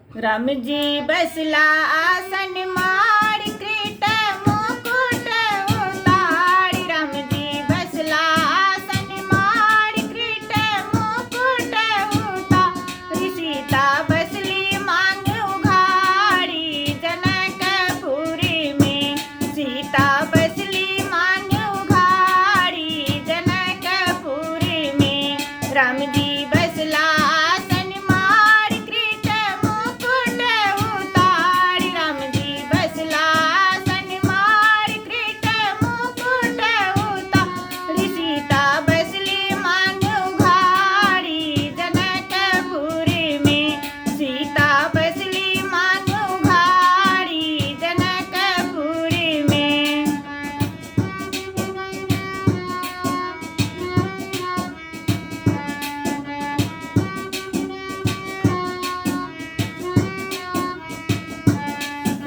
राम जी बसला आसन माड़ कृत मुकुट उतारी। राम जी बसला आसन माड़ कृत मुकुट उतारी। सीता बसली मांग उघाड़ी जनकपुरी में। सीता बसली मांग उघाड़ी जनकपुरी में। राम जी बसला आसन माड़ कृत मुकुट उतारी। राम जी बसला आसन माड़ कृत मुकुट उतारी। सीता बसली मांग उघाड़ी जनकपुरी में। सीता बसली मांग उघाड़ी जनकपुरी में।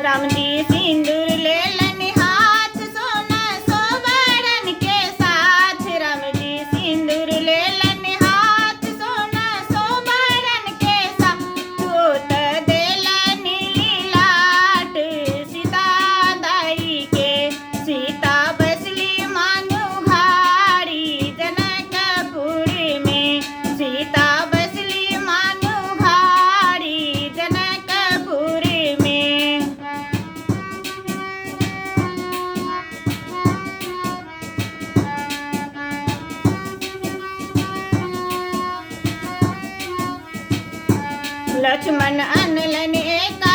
राम जी सिंदूर ले लन हाथ सोना सोबरन के साथ। राम जी सिंदूर ले लन हाथ सोना सोबरन के साथ। होत देलन लीलाट सीता दाई के। सीता बसली मांग उघाड़ी जनकपुरी में। सीता बसली मांग उघाड़ी जनकपुरी में। लक्ष्मण अनलन एका